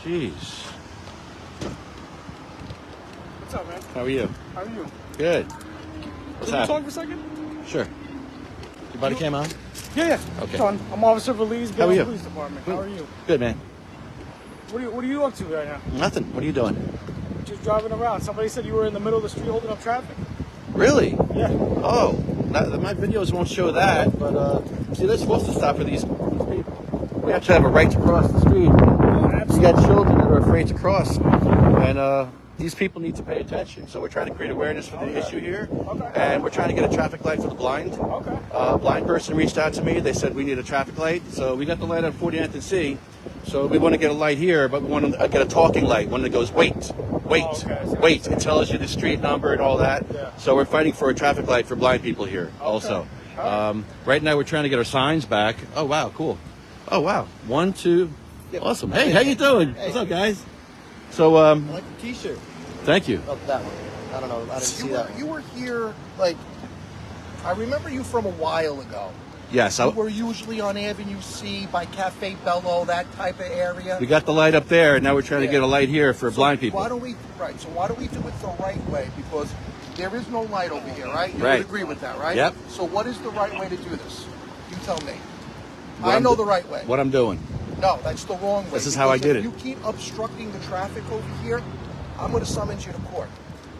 Jeez. What's up, man? How are you? How are you? Good. What's Can we talk happening? for a second? Sure. Your body cam on? Yeah. Okay. Sean, I'm Officer Valise, How are you? Police Department. How are you? Good, man. What are you up to right now? Nothing. What are you doing? Just driving around. Somebody said you were in the middle of the street holding up traffic. Really? Yeah. Oh, my videos won't show that, but see, they're supposed to stop for these people. We actually have a right to cross the street. We got children that are afraid to cross, and these people need to pay attention. So we're trying to create awareness for the issue here, and we're trying to get a traffic light for the blind. Okay. A blind person reached out to me. They said we need a traffic light, so we got the light on 49th and C. So we want to get a light here, but we want to get a talking light, one that goes, wait. Wait. It tells you the street number and all that. Yeah. So we're fighting for a traffic light for blind people here also. Right now we're trying to get our signs back. Oh, wow, cool. Oh, wow. 1, 2. Awesome. Hey, how you doing? What's up, guys? So, I like the t-shirt. thank you. Oh, that one. I don't know. I didn't see that. You were here, like, I remember you from a while ago. Yes. You were usually on Avenue C by Cafe Bello, that type of area. We got the light up there, and now we're trying to get a light here for blind people. Why don't we do it the right way? Because there is no light over here, right? You Right. would agree with that, right? Yep. So what is the right way to do this? You tell me. I know the right way. What I'm doing. No, that's the wrong way. This is how I did it. If you keep obstructing the traffic over here, I'm going to summons you to court.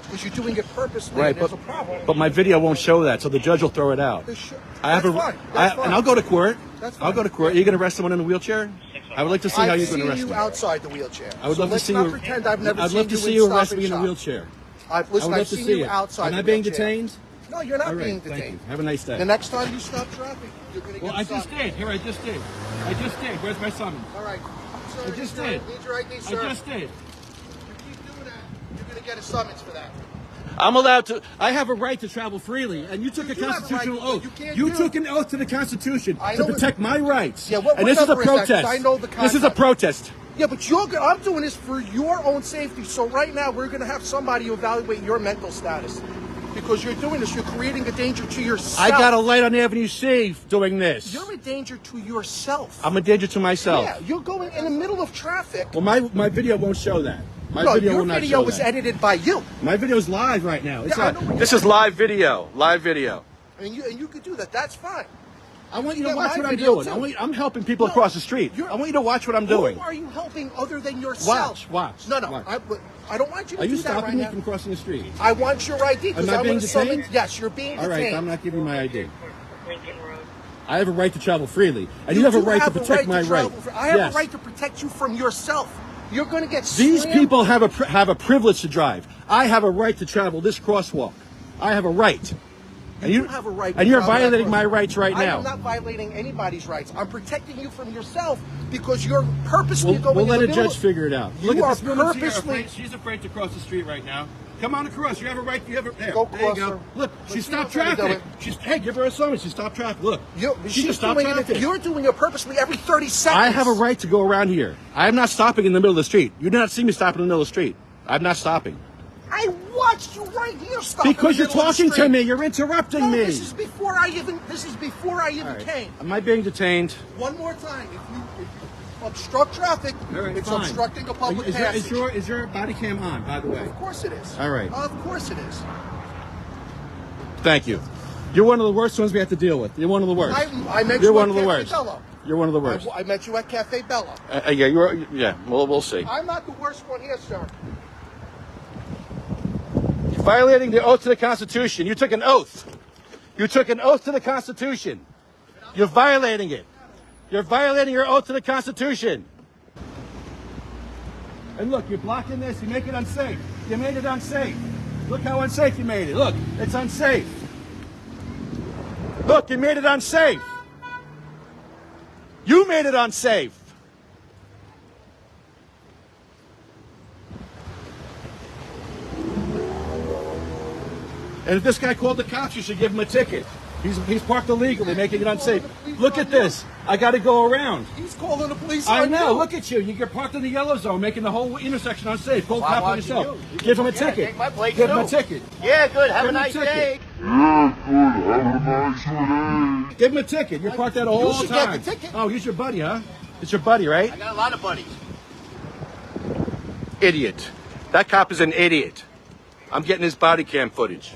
Because you're doing it purposely, Right, and there's a problem. but my video won't show that, so the judge will throw it out. That's fine. And I'll go to court. That's fine. I'll go to court. Are you going to arrest someone in a wheelchair? I would like to see how you're going to arrest I've me. seen you outside the wheelchair. I would love to see you. Let's not pretend I've never I'd seen love to you see in you Stop arrest and me in a Shop. wheelchair. Listen, I would I've love to seen see you it. outside Am the I being wheelchair. detained? No, you're not All right, being thank detained. you. Have a nice day. The next time you stop traffic, you're going to get Well, I just stopped. did. Here, I just did. Where's my summons? All right. Sir, I just sir, did. Need your ID, sir. I just did. You keep doing that, you're going to get a summons for that. I'm allowed to. I have a right to travel freely, and you took a do have a right constitutional to, oath. you can't You do took it. an oath to the Constitution I to know protect my rights. Yeah, what and this is a number is that? 'Cause protest. I know the This is a concept. protest. Yeah, but I'm doing this for your own safety. So right now, we're going to have somebody evaluate your mental status. Because you're doing this, you're creating a danger to yourself. I got a light on Avenue C doing this. You're a danger to yourself. I'm a danger to myself. Yeah, you're going in the middle of traffic. Well, my video won't show that. My No, video your will not video show was that. edited by you. My video is live right now. It's Yeah, I live. know what This you're is live video. Live video. And you could do that. That's fine. I want you to Yeah, watch my what I'm video doing. too. I'm helping people No, across the street. you're- I want you to watch what I'm doing. Who are you helping other than yourself? Watch. No, Watch. I don't want you to Are do you that right stopping me now. from crossing the street? I want your ID because Am I I being want to summon. detained? Yes, you're being All detained. right, I'm not giving you my ID. I have a right to travel freely, and you have a do right to have a protect my travel right. for- I have Yes. a right to protect you from yourself. You're going to get These slammed. people have a privilege to drive. I have a right to travel this crosswalk. I have a right. And You do have a right. And to you're travel that violating my crosswalk. rights right I now. am not violating anybody's rights. I'm protecting you from yourself because you're purposely going. We'll let in a the middle judge of- figure it out. You Look at are this woman here, purposely. She's afraid to cross the street right now. Come on across. You have a right. You have a there. Go there you cross go. her. Look, she Let's see stopped how to do traffic. it. Hey, give her a summons. She stopped traffic. Look, she just stopped doing traffic. it. You're doing it purposely every 30 seconds. I have a right to go around here. I'm not stopping in the middle of the street. You do not see me stopping in the middle of the street. I'm not stopping. I watched you right here stop. Because in you're the middle of the talking to street. me. You're interrupting No, me. This is before I even. All right. came. Am I being detained? One more time. If you obstruct traffic, All right, it's fine. obstructing a public is passage. your body cam on, by the way? Of course it is. All right. Of course it is. Thank you. You're one of the worst ones we have to deal with. You're one of the worst. I met You're you one at of the Cafe worst. Bello. You're one of the worst. I met you at Cafe Bello. Yeah. We'll see. I'm not the worst one here, sir. You're violating the oath to the Constitution. You took an oath. You took an oath to the Constitution. You're violating it. You're violating your oath to the Constitution. And look, you're blocking this. You make it unsafe. You made it unsafe. Look how unsafe you made it. Look, it's unsafe. Look, you made it unsafe. You made it unsafe. And if this guy called the cops, you should give him a ticket. He's parked illegally, making it unsafe. Look at this. I got to go around. He's calling the police. I on know. you. Look at you. You're parked in the yellow zone, making the whole intersection unsafe. Call the cop on yourself. Give him a ticket. take my plate, Give him a too. ticket. Yeah, good. Have Give a him a nice ticket. day. Give him a ticket. You're parked there the whole should get time. the ticket. Oh, he's your buddy, huh? It's your buddy, right? I got a lot of buddies. Idiot. That cop is an idiot. I'm getting his body cam footage.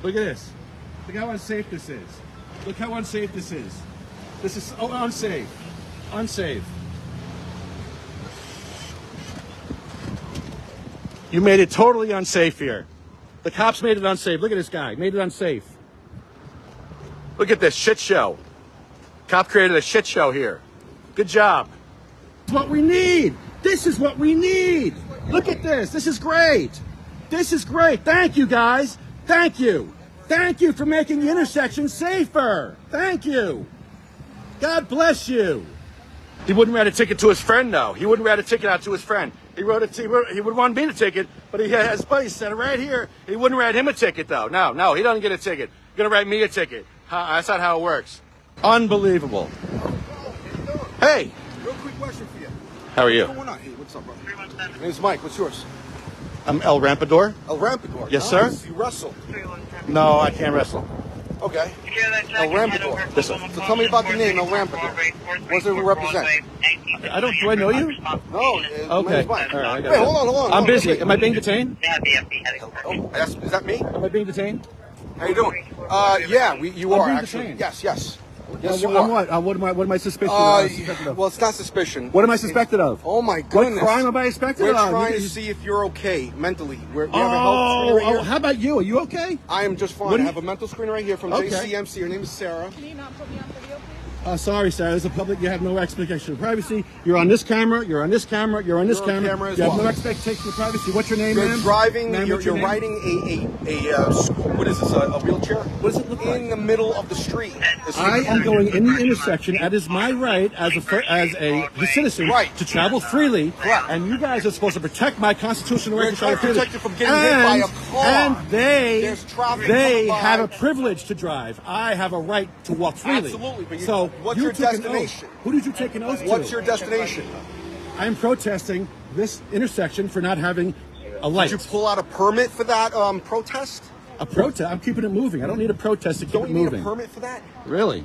Look at this. Look how unsafe this is. Look how unsafe this is. This is so unsafe. Unsafe. You made it totally unsafe here. The cops made it unsafe. Look at this guy. Made it unsafe. Look at this shit show. Cop created a shit show here. Good job. This is what we need. This is what we need. Look at this. This is great. This is great. Thank you, guys. Thank you. Thank you for making the intersection safer. Thank you. God bless you. He wouldn't write a ticket to his friend, though. He wouldn't write a ticket out to his friend. He would want me to ticket, but he has his buddy set it right here. He wouldn't write him a ticket, though. No, he doesn't get a ticket. He's going to write me a ticket. That's not how it works. Unbelievable. Hey. Real quick question for you. How are you? What's going on? Hey, what's up, bro? My name's Mike. What's yours? I'm El Rampador. El Rampador. Yes, nice. sir. You wrestle. No, I can't wrestle. Okay. El Rampador. Listen. So tell me about the name El Rampador. What does it represent? Do I know you? No. My Okay. name's Mike. All right. Wait, hold on. I'm busy. Am I being detained? Oh, is that me? Am I being detained? How you doing? Yeah, you I'm are being actually. detained. Yes. Yes, you I'm are. what? What am I suspicious of? Well, it's not suspicion. What am I suspected of? Oh my What goodness. crime am I suspected We're of? trying to see if you're okay mentally. We have a health screener right here. How about you? Are you okay? I am just fine. What do I you- have a mental screener right here from Okay. JCMC. Her name is Sarah. Can you not put me on video, please? Sorry, Sarah. There's a public. You have no expectation of privacy. You're on this camera. You're on this camera. You're on this You're on camera. camera as You have well. no expectation of privacy. What's your name, You're ma'am? driving. Ma'am, You're what's your name? riding what is this? A wheelchair? What does it look like? In the middle of the street. I am going in the intersection. That is my right as a citizen Right. to travel freely. Correct. And you guys are supposed to protect my constitutional right We're to travel trying to freely. protect you from getting hit by a car. And There's traffic they coming by. have a privilege to drive. I have a right to walk freely. Absolutely, but so what's you your took an oath. destination? Who did you take an oath to? What's your destination? I'm protesting this intersection for not having a light. Did you pull out a permit for that protest? A protest? I'm keeping it moving. I don't need a protest to keep Don't it you need moving. a permit for that? Really?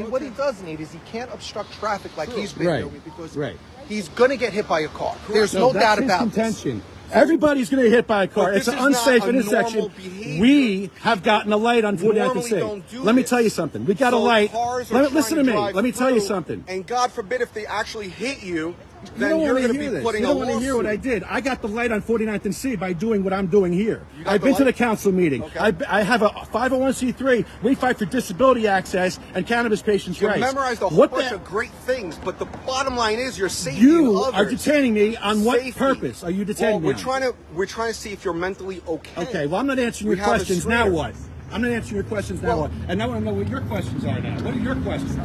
What he does need is he can't obstruct traffic like he's been Right. doing because Right. he's going to get hit by a car. There's no that's doubt his about this. contention. Everybody's going to get hit by a car. But It's this an is not unsafe a intersection. normal behavior. We have gotten a light on 49th and Normally C. don't do Let me this. tell you something. We got a So light. cars are Listen to trying me. drive Let me tell you through, something. And God forbid if they actually hit you, You then don't you're want going to to hear be this. putting You a don't want to hear what I lawsuit. did. I got the light on 49th and C by doing what I'm doing here. got I've the been to the light? council meeting. Okay. I have a 501c3. We fight for disability access and cannabis patients' You rights. memorized a whole What bunch the- of great things, but the bottom line is your safety. You and are others. detaining me on what Safety. purpose? Are you detaining Well, me? we're trying to see if you're mentally okay. Okay, well, I'm not answering We your have a questions. Now screener. what? I'm not answering your questions. Now Well- what? And I want to know what your questions are now. What are your questions?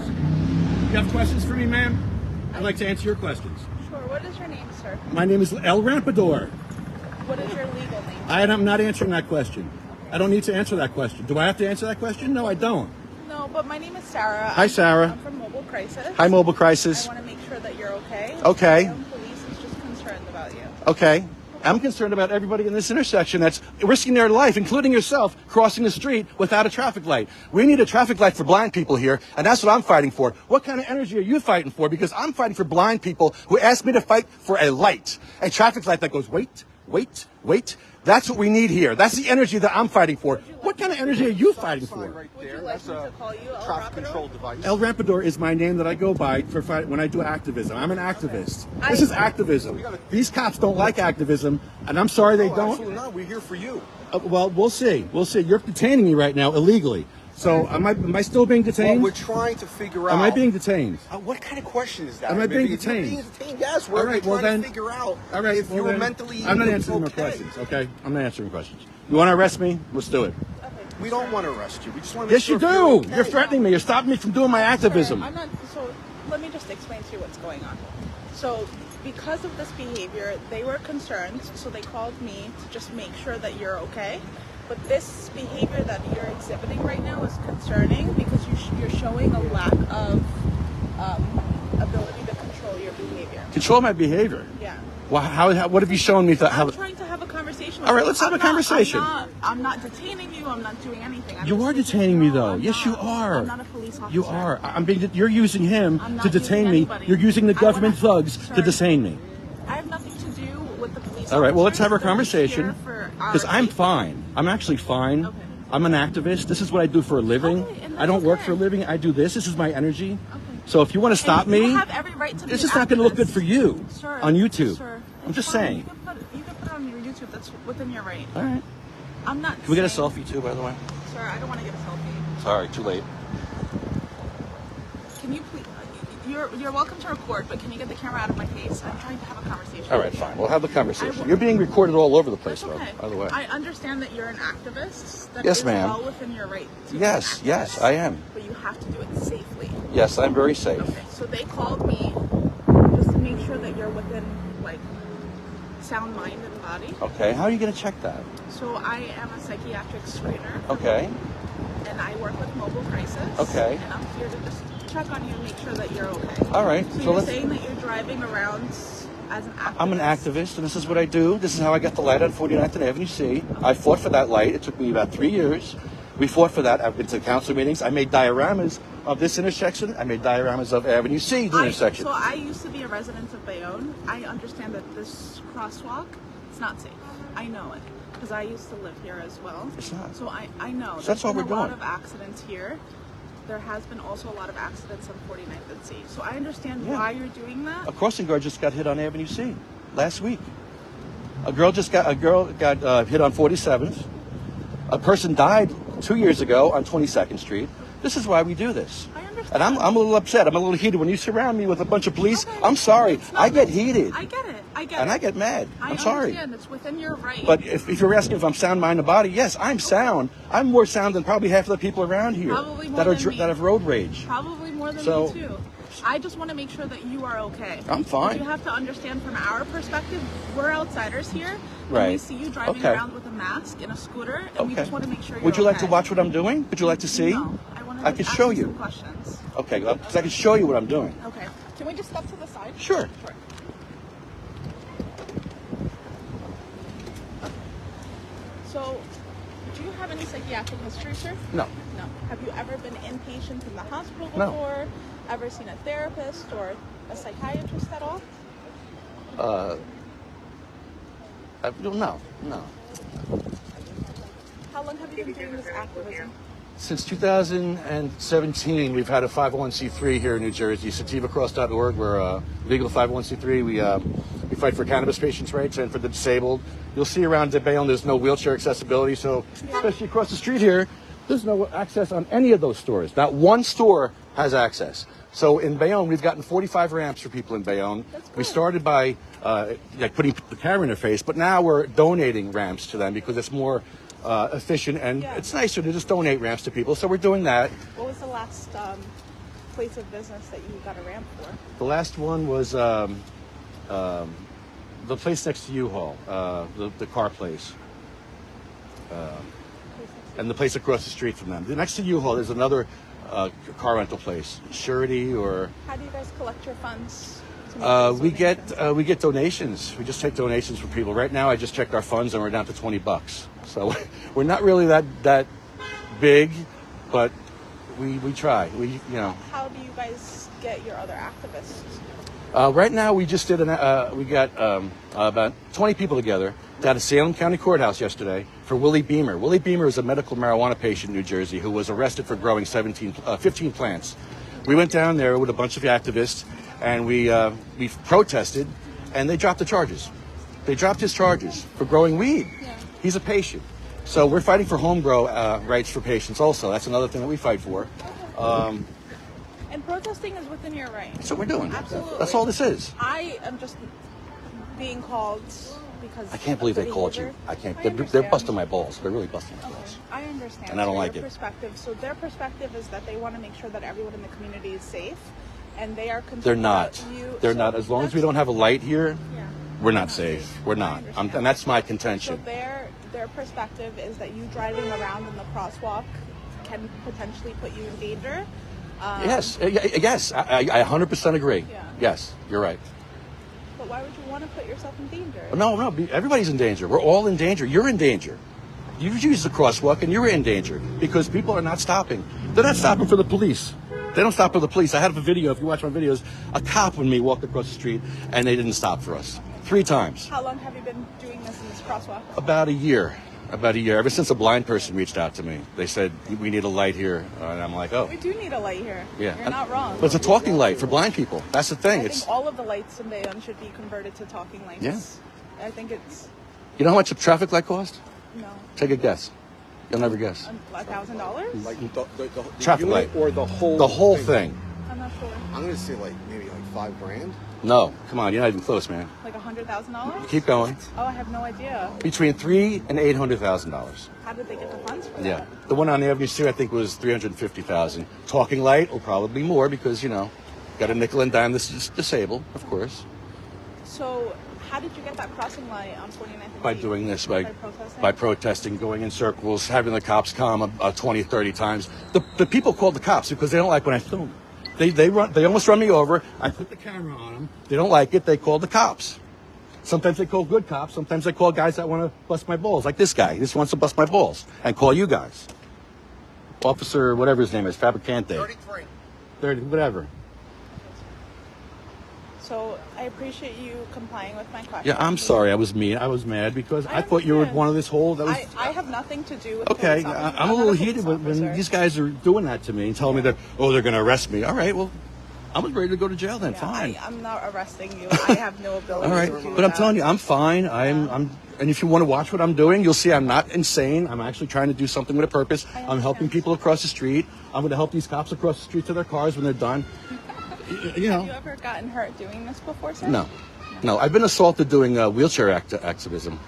You have questions for me, ma'am? I'd like to answer your questions. Sure. What is your name, sir? My name is El Rampador. What is your legal name? I'm not answering that question. I don't need to answer that question. Do I have to answer that question? No, I don't. No, but my name is Sarah. Hi, Sarah. I'm from Mobile Crisis. Hi, Mobile Crisis. I want to make sure that you're okay. Okay. The police is just concerned about you. Okay. I'm concerned about everybody in this intersection that's risking their life, including yourself, crossing the street without a traffic light. We need a traffic light for blind people here, and that's what I'm fighting for. What kind of energy are you fighting for? Because I'm fighting for blind people who asked me to fight for a light, a traffic light that goes, wait, wait, wait. That's what we need here. That's the energy that I'm fighting for. What kind of energy are you fighting Sign for? right Would there. you like That's me a to call you El traffic Rapidor? control device. El Rampador is my name that I go by for when I do activism. I'm an activist. This is activism. These cops don't like activism, and I'm sorry they No, don't. absolutely not. We're here for you. Well, we'll see. We'll see. You're detaining me right now illegally. So am I still being Well, detained? we're trying to figure out. Am I being detained? What kind of question is that? Am I being If you're detained? being detained, yes. We're All right, well trying then- to figure out All right. if well you're then, mentally I'm not answering more okay. questions. Okay. I'm not answering questions. You want to arrest me? Let's do it. We don't want to arrest you. We just want to. Yes, you do. Okay. You're threatening me. You're stopping me from doing my activism. I'm not. So let me just explain to you what's going on. So because of this behavior, they were concerned, so they called me to just make sure that you're okay. But this behavior that you're exhibiting right now is concerning because you're showing a lack of ability to control your behavior. Control my behavior. Yeah. Well, what have you shown me? I'm trying to have a conversation with All right, you. let's have a conversation. I'm not detaining you. I'm not doing anything. You are detaining me, though. Yes, you are. I'm not a police officer. You are. You're using him I'm not to detain using me. anybody. You're using the government thugs Sir, to detain me. I have nothing to do with the police. All right. Well, let's have our officers. They're conversation. here for our Because I'm safety. fine. I'm actually fine. Okay. I'm an activist. This is what I do for a living. Okay, and I don't that's work okay. for a living. I do this. This is my energy. Okay. So if you want to stop And me, you have every right to be it's an just not going to look good activist. for you Sir, on YouTube. Sir, I'm it's just fine. saying. You can put it on your YouTube. That's within your right. All right. I'm not. Can we get a saying- selfie too, by the way? Sir, I don't want to get a selfie. Sorry, too late. Can you please? You're welcome to record, but can you get the camera out of my face? I'm trying to have a conversation. All right, fine. We'll have the conversation. will- You're being recorded all over the place, That's though, okay. by the way. I understand that you're an activist. That Yes, is ma'am. well within your right. To Yes, be an yes, activist, I am. But you have to do it safely. Yes, I'm very safe. Okay. So they called me just to make sure that you're within like sound mind and body. Okay, how are you going to check that? So I am a psychiatric screener. Okay. And I work with mobile crisis. Okay. And I'm here to just check on you and make sure that you're okay. All right. So, you're saying that you're driving around as an activist? I'm an activist, and this is what I do. This is how I got the light on 49th and Avenue C. I fought for that light. It took me about 3 years. We fought for that. I've been to council meetings. I made dioramas of this intersection. I made dioramas of Avenue C, the intersection. So I used to be a resident of Bayonne. I understand that this crosswalk is not safe. I know it because I used to live here as well. It's not. So I know. So that's all we're There's been a lot doing. of accidents here. There has been also a lot of accidents on 49th and C. So I understand Yeah. why you're doing that. A crossing guard just got hit on Avenue C last week. A girl got hit on 47th. A person died 2 years ago on 22nd Street. This is why we do this. I understand. And I'm a little upset. I'm a little heated. When you surround me with a bunch of police, Okay. I'm sorry. It's not I get that- heated. I get it. I get And it. I get mad. I I'm sorry. understand. It's within your right. But if you're asking if I'm sound mind and body, yes, I'm sound. I'm more sound than probably half of the people around here Probably more that are than me. that have road rage. Probably more than So- me too. I just want to make sure that you are okay. I'm fine. You have to understand from our perspective, we're outsiders here. And we Right. see you driving Okay. around with a mask and a scooter, and we Okay. just want to make sure you're Would you like to okay. watch what I'm doing? Would you like to see? No, I want to I could show ask you. some questions. Okay, because I can show you what I'm doing. Okay. Can we just step to the side? Sure. Sure. So, do you have any psychiatric history, sir? No. No. Have you ever been inpatient in the hospital No. before? Ever seen a therapist or a psychiatrist at all? No. How long have you been doing this activism? Since 2017, we've had a 501c3 here in New Jersey, sativacross.org. We're a legal 501c3. We fight for cannabis patients' rights and for the disabled. You'll see around Bayonne there's no wheelchair accessibility, so especially across the street here, there's no access on any of those stores. Not one store has access. So in Bayonne, we've gotten 45 ramps for people in Bayonne. We started by putting the camera in their face, but now we're donating ramps to them because it's more efficient and it's nicer to just donate ramps to people. So we're doing that. What was the last place of business that you got a ramp for? The last one was the place next to U-Haul, the car place. And the place across the street from them. Next to U-Haul, there's another car rental place, Surety or. How do you guys collect your funds? To make these donations? We get donations. We just take donations from people. Right now, I just checked our funds and we're down to $20. So we're not really that big, but we try. How do you guys get your other activists? Right now, we just did we got about 20 people together down at Salem County Courthouse yesterday for Willie Beamer. Willie Beamer is a medical marijuana patient in New Jersey who was arrested for growing 15 plants. We went down there with a bunch of activists and we protested, and they dropped the charges. They dropped his charges for growing weed. Yeah. He's a patient. So we're fighting for home grow rights for patients also. That's another thing that we fight for. And protesting is within your right. That's what we're doing. Absolutely. That's all this is. I am just being called because I can't believe of they the called you. behavior. I can't. I They're understand. busting my balls. They're really busting my balls. I understand. And I don't So like your it. Perspective. So their perspective is that they want to make sure that everyone in the community is safe, and they are concerned They're not. about you. They're So not. As long as we that's- don't have a light here, Yeah. we're not safe. We're not. understand. And that's my So contention. their perspective is that you driving around in the crosswalk can potentially put you in danger. Yes. Yes. I 100% agree. Yeah. Yes. You're right. But why would you want to put yourself in danger? No. Everybody's in danger. We're all in danger. You're in danger. You use the crosswalk and you're in danger because people are not stopping. They're not stopping for the police. They don't stop for the police. I have a video, if you watch my videos, a cop and me walked across the street and they didn't stop for us. 3 times. How long have you been doing this in this crosswalk? About a year. Ever since a blind person reached out to me. They said, we need a light here. And I'm like, oh. We do need a light here. Yeah. You're not wrong. But it's a talking light for blind people. That's the thing. I think all of the lights in Bayonne should be converted to talking lights. Yeah. I think it's... You know how much a traffic light costs? No. Take a guess. You'll never guess. $1,000? Like the Traffic unit light. or the whole thing. I'm not sure. I'm gonna say like maybe like $5,000. No, come on, you're not even close, man. Like $100,000? Keep going. Oh, I have no idea. Between $300,000 and $800,000. How did they get the funds for Yeah, that? the one on the Avenue C I think was $350,000. Talking light will probably be more because got a nickel and dime. This is So, disabled, of course. how did you get that crossing light on 49th and By Main? doing this, protesting? by protesting, going in circles, having the cops come 20, 30 times. The people called the cops because they don't like when I film. They almost run me over. I put the camera on them. They don't like it. They call the cops. Sometimes they call good cops. Sometimes they call guys that want to bust my balls, like this guy. This wants to bust my balls and call you guys. Officer, whatever his name is, Fabricante. 33. 30, whatever. So, I appreciate you complying with my question. Yeah, I'm sorry. I was mean. I was mad because I thought you were understand. one of this whole. That was I have nothing to do with okay. police officers. I'm a not little police heated when officer. these guys are doing that to me and telling me that they're going to arrest me. All right, well, I was ready to go to jail then. Yeah, Fine. I'm not arresting you. I have no ability All right, to do but I'm that. telling you, I'm fine. And if you want to watch what I'm doing, you'll see I'm not insane. I'm actually trying to do something with a purpose. I'm helping understand. people across the street. I'm going to help these cops across the street to their cars when they're done. Have you ever gotten hurt doing this before, sir? No. I've been assaulted doing wheelchair activism.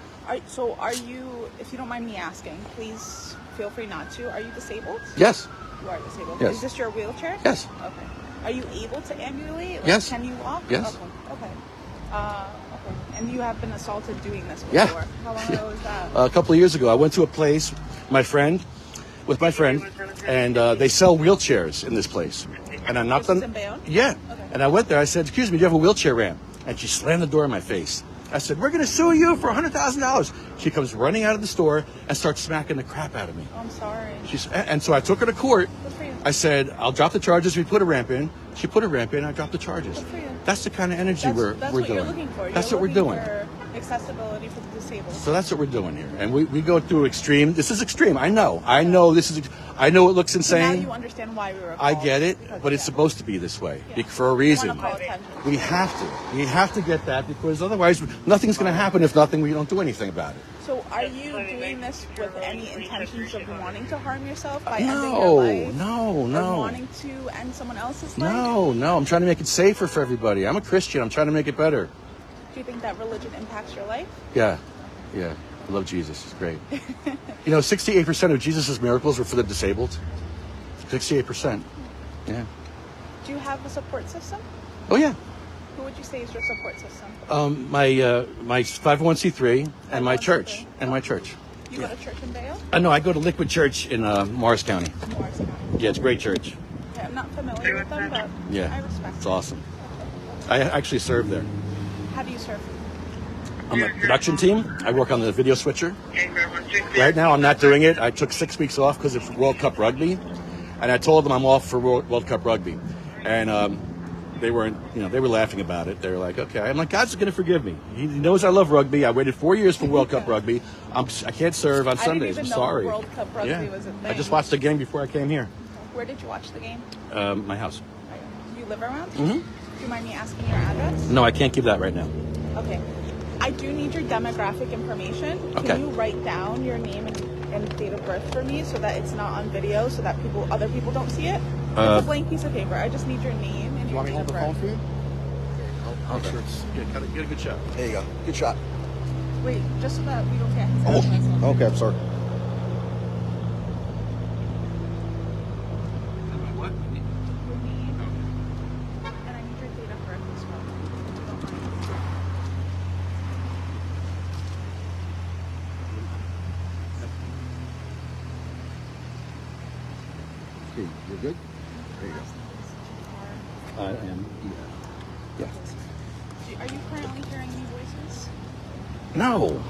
So are you, if you don't mind me asking, please feel free not to. Are you disabled? Yes. You are disabled. Yes. Is this your wheelchair? Yes. Okay. Are you able to ambulate? Like, Yes. Can you walk? Yes. Okay. Okay. And you have been assaulted doing this before? Yeah. How long ago was that? A couple of years ago, I went to a place, with my friend, and they sell wheelchairs in this place. And I knocked This on. is in Bayonne? Yeah. Okay. And I went there. I said, "Excuse me, do you have a wheelchair ramp?" And she slammed the door in my face. I said, "We're going to sue you for $100,000." She comes running out of the store and starts smacking the crap out of me. Oh, I'm sorry. And so I took her to court. Good for you. I said, "I'll drop the charges. We put a ramp in." She put a ramp in. I dropped the charges. Good for you. That's the kind of energy That's we're what doing. you're looking for. That's You're what we're looking doing. for accessibility for the disabled. So that's what we're doing here, and we go through extreme. This is extreme. I know this is. I know it looks So insane. now you understand why we were I called, get it, because- but it's yeah. supposed to be this way Yeah. for a We reason. wanna call attention. We have to get that because otherwise nothing's going to happen. If we don't do anything about it. So are you doing this with any intentions of wanting to harm yourself by ending your life? Or No. wanting to end someone else's life? No. I'm trying to make it safer for everybody. I'm a Christian. I'm trying to make it better. Do you think that religion impacts your life? Yeah. I love Jesus. It's great. 68% of Jesus' miracles were for the disabled. 68%. Yeah. Do you have a support system? Oh yeah. Who would you say is your support system? My 501c3 and my 501c3. church my church. You go to church in Bayonne? No, I go to Liquid Church in Morris County. Morris County. Yeah, it's a great church. Yeah, I'm not familiar with them, but Yeah, I respect it's them. awesome. I actually serve there. How do you serve? I'm a production team. I work on the video switcher. Right now, I'm not doing it. I took 6 weeks off because of World Cup Rugby, and I told them I'm off for World Cup Rugby, and they weren't. They were laughing about it. They were like, "Okay." I'm like, "God's going to forgive me. He knows I love rugby. I waited 4 years for World Cup Rugby. I can't serve on I didn't Sundays. even I'm know sorry." World Cup Rugby was a thing. I just watched the game before I came here. Where did you watch the game? My house. Do you live around? Mm-hmm. Do you mind me asking your address? No, I can't give that right now. Okay. I do need your demographic information. Okay. Can you write down your name and date of birth for me so that it's not on video so that other people don't see it? It's a blank piece of paper. I just need your name and You your want me date to of hold the birth. phone for you? Okay. Get a good shot. There you go. Good shot. Wait, just so that we don't get his address. Okay, I'm sorry. What? Your name. And I need your date of birth as well. if you don't mind. Okay, you're good? There you go. I am. Yeah. Are you currently hearing any voices? No.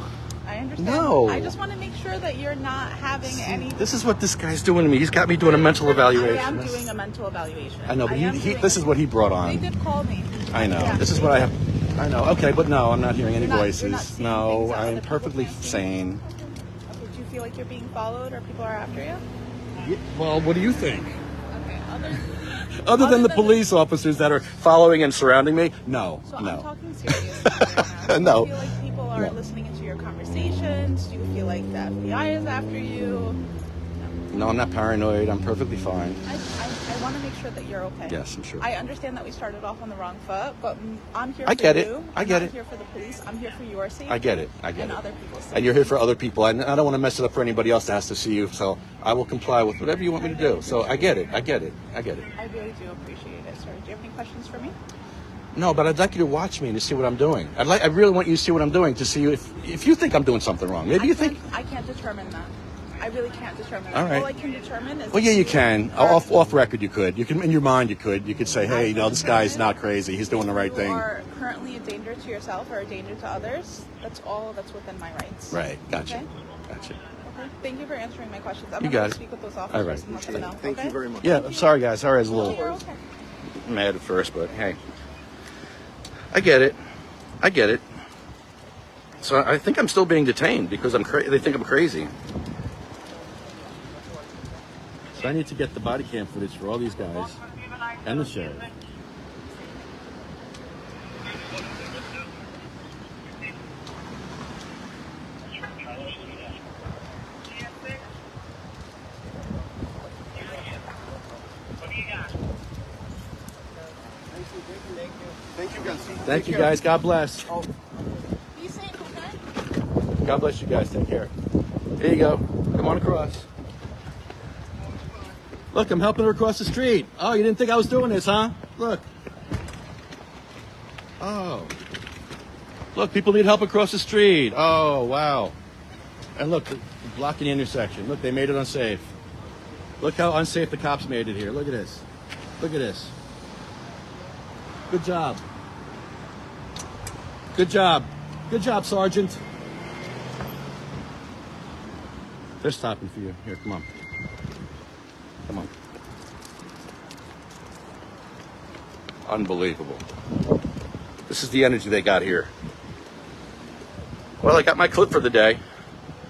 I understand. No. I just want to make sure that you're not having any. This is what this guy's doing to me. He's got me doing a mental evaluation. I am doing a mental evaluation. I know, but this is what he brought on. They did call me. I know. Yeah. This is what I have. I know. Okay, but no, I'm not hearing any You're not voices. seeing No, things that I'm other people perfectly can't see? sane. Okay, do you feel like you're being followed or people are after you? Well, what do you think? Okay, Other than the police officers that are following and surrounding me? No, So no. I'm talking seriously right now. No. Do you feel like people are listening into your conversations? Do you feel like the FBI is after you? No, I'm not paranoid. I'm perfectly fine. I want to make sure that you're okay. Yes, I'm sure. I understand that we started off on the wrong foot, but I'm here for you. I get it. I get I'm it. not here for the police. I'm here for your safety. I get it. I get and it. other people's safety. And you're here for other people. And I don't want to mess it up for anybody else that has to see you. So I will comply with whatever you want me to do. So I get it. I get it. I get it. I really do appreciate it, sir. Do you have any questions for me? No, but I'd like you to watch me and to see what I'm doing. I really want you to see what I'm doing to see if you think I'm doing something wrong. Maybe you think. I can't determine that. I really can't determine that. All right. All I can determine is. Well, yeah, you can. Off record, you could. You can in your mind, you could. You could say, hey, this guy's not crazy. He's doing the right thing. You are currently a danger to yourself or a danger to others. That's all that's within my rights. Right. Gotcha. Okay? Gotcha. Okay. Thank you for answering my questions. I'm You going got to it. speak with those All officers right. and let them know. Thank okay? you very much. Yeah, I'm sorry, guys. Sorry, I was a No, little you're okay. mad at first, but hey, I get it. I get it. So I think I'm still being detained because they think I'm crazy. So I need to get the body cam footage for all these guys and the sheriff. Thank you, guys. Thank you, guys. God bless. Be safe, okay? God bless you guys. Take care. Here you go. Come on across. Look, I'm helping her across the street. Oh, you didn't think I was doing this, huh? Look. Oh. Look, people need help across the street. Oh, wow. And look, they're blocking the intersection. Look, they made it unsafe. Look how unsafe the cops made it here. Look at this. Look at this. Good job. Good job. Good job, Sergeant. They're stopping for you. Here, come on. Come on. Unbelievable. This is the energy they got here. Well, I got my clip for the day.